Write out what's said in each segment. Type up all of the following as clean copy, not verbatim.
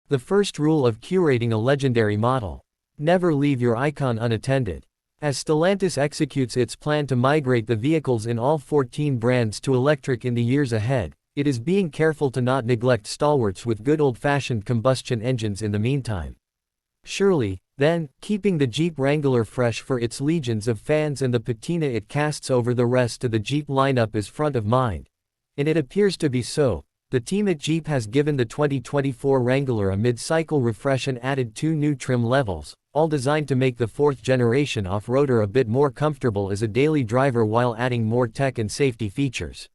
The first rule of curating a legendary model: never leave your icon unattended. As Stellantis executes its plan to migrate the vehicles in all 14 brands to electric in the years ahead, it is being careful to not neglect stalwarts with good old-fashioned combustion engines in the meantime. Surely, then, keeping the Jeep Wrangler fresh for its legions of fans and the patina it casts over the rest of the Jeep lineup is front of mind. And it appears to be so. The team at Jeep has given the 2024 Wrangler a mid-cycle refresh and added 2 new trim levels, all designed to make the 4th-generation off-roader a bit more comfortable as a daily driver while adding more tech and safety features.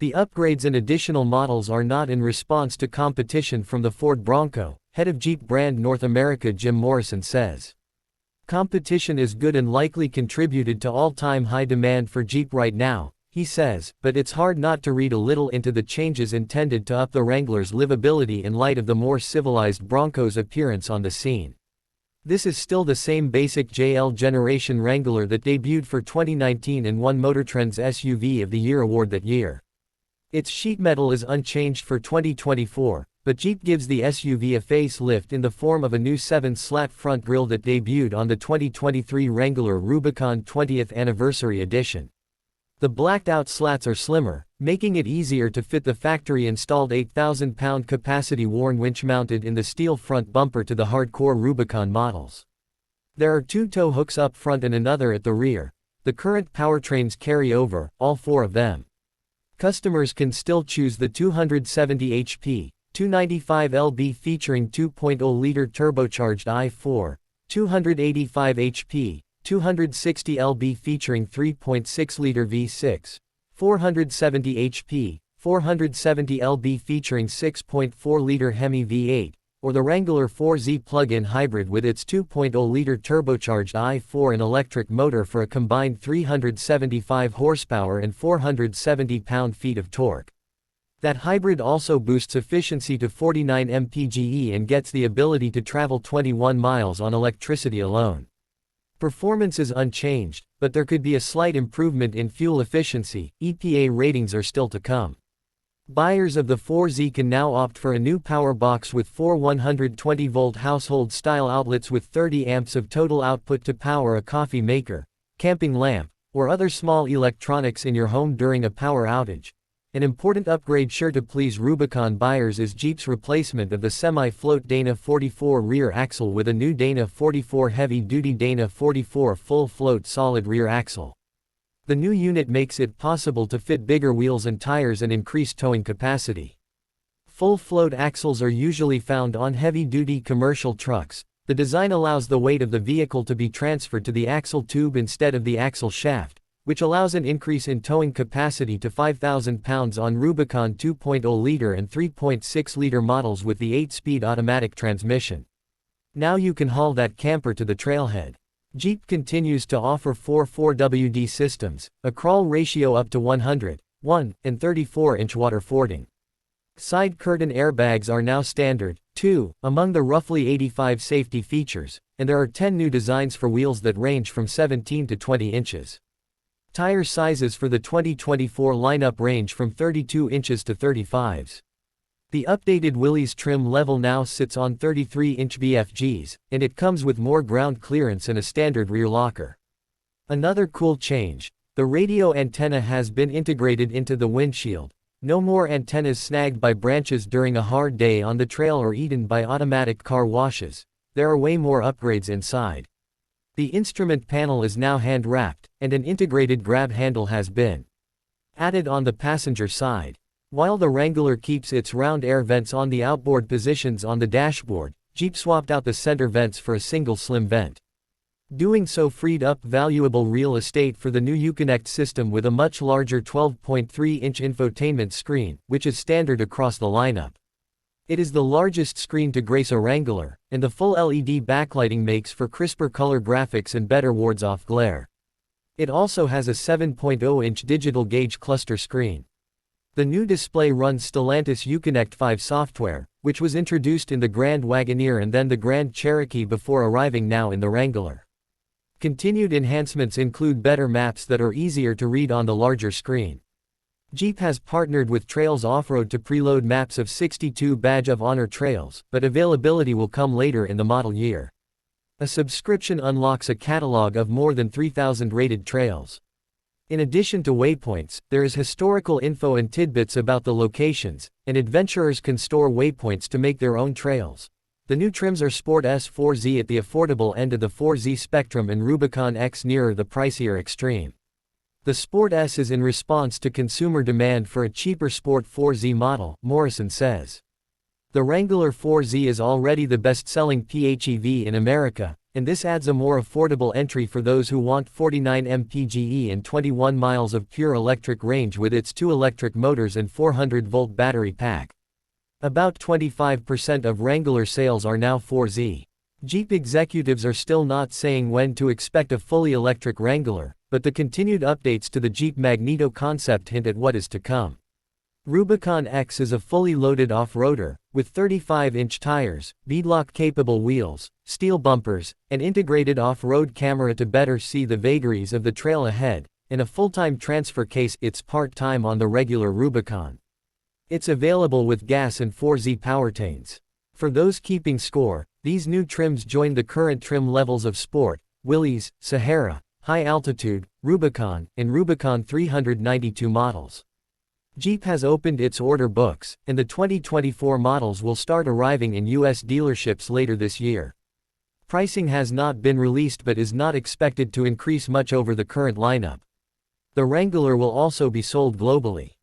The upgrades and additional models are not in response to competition from the Ford Bronco, head of Jeep brand North America Jim Morrison says. Competition is good and likely contributed to all-time high demand for Jeep right now, he says, but it's hard not to read a little into the changes intended to up the Wrangler's livability in light of the more civilized Bronco's appearance on the scene. This is still the same basic JL generation Wrangler that debuted for 2019 and won MotorTrend's SUV of the Year award that year. Its sheet metal is unchanged for 2024, but Jeep gives the SUV a facelift in the form of a new 7-slat front grille that debuted on the 2023 Wrangler Rubicon 20th Anniversary Edition. The blacked-out slats are slimmer, making it easier to fit the factory-installed 8,000-pound capacity-worn winch mounted in the steel front bumper to the hardcore Rubicon models. There are 2 tow hooks up front and another at the rear. The current powertrains carry over, all 4 of them. Customers can still choose the 270 HP, 295 lb featuring 2.0-liter turbocharged i4, 285 HP, 260 lb featuring 3.6-liter V6, 470 HP, 470 lb featuring 6.4-liter Hemi V8, or the Wrangler 4Z plug-in hybrid with its 2.0-liter turbocharged i4 and electric motor for a combined 375 horsepower and 470 pound-feet of torque. That hybrid also boosts efficiency to 49 mpge and gets the ability to travel 21 miles on electricity alone. Performance is unchanged, but there could be a slight improvement in fuel efficiency. EPA ratings are still to come. Buyers of the 4Z can now opt for a new power box with 4 120-volt household-style outlets with 30 amps of total output to power a coffee maker, camping lamp, or other small electronics in your home during a power outage. An important upgrade sure to please Rubicon buyers is Jeep's replacement of the semi-float Dana 44 rear axle with a new Dana 44 heavy-duty Dana 44 full-float solid rear axle. The new unit makes it possible to fit bigger wheels and tires and increase towing capacity. Full-float axles are usually found on heavy-duty commercial trucks. The design allows the weight of the vehicle to be transferred to the axle tube instead of the axle shaft, which allows an increase in towing capacity to 5,000 pounds on Rubicon 2.0-liter and 3.6-liter models with the 8-speed automatic transmission. Now you can haul that camper to the trailhead. Jeep continues to offer 4 4WD systems, a crawl ratio up to 100, 1, and 34-inch water fording. Side curtain airbags are now standard, too, among the roughly 85 safety features, and there are 10 new designs for wheels that range from 17 to 20 inches. Tire sizes for the 2024 lineup range from 32 inches to 35s. The updated Willys trim level now sits on 33-inch BFGs, and it comes with more ground clearance and a standard rear locker. Another cool change: the radio antenna has been integrated into the windshield. No more antennas snagged by branches during a hard day on the trail or eaten by automatic car washes. There are way more upgrades inside. The instrument panel is now hand-wrapped, and an integrated grab handle has been added on the passenger side. While the Wrangler keeps its round air vents on the outboard positions on the dashboard, Jeep swapped out the center vents for a single slim vent. Doing so freed up valuable real estate for the new Uconnect system with a much larger 12.3-inch infotainment screen, which is standard across the lineup. It is the largest screen to grace a Wrangler, and the full LED backlighting makes for crisper color graphics and better wards off glare. It also has a 7.0-inch digital gauge cluster screen. The new display runs Stellantis Uconnect 5 software, which was introduced in the Grand Wagoneer and then the Grand Cherokee before arriving now in the Wrangler. Continued enhancements include better maps that are easier to read on the larger screen. Jeep has partnered with Trails Off-Road to preload maps of 62 Badge of Honor trails, but availability will come later in the model year. A subscription unlocks a catalog of more than 3,000 rated trails. In addition to waypoints, there is historical info and tidbits about the locations, and adventurers can store waypoints to make their own trails. The new trims are Sport S 4Z at the affordable end of the 4Z spectrum and Rubicon X nearer the pricier extreme. The Sport S is in response to consumer demand for a cheaper Sport 4Z model, Morrison says. The Wrangler 4Z is already the best-selling PHEV in America, and this adds a more affordable entry for those who want 49 mpge and 21 miles of pure electric range with its 2 electric motors and 400-volt battery pack. About 25% of Wrangler sales are now 4Z. Jeep executives are still not saying when to expect a fully electric Wrangler, but the continued updates to the Jeep Magneto concept hint at what is to come. Rubicon X is a fully loaded off-roader, with 35-inch tires, beadlock-capable wheels, steel bumpers, an integrated off-road camera to better see the vagaries of the trail ahead, and a full-time transfer case. It's part-time on the regular Rubicon. It's available with gas and 4Z powertrains. For those keeping score, these new trims join the current trim levels of Sport, Willys, Sahara, High Altitude, Rubicon, and Rubicon 392 models. Jeep has opened its order books, and the 2024 models will start arriving in U.S. dealerships later this year. Pricing has not been released but is not expected to increase much over the current lineup. The Wrangler will also be sold globally.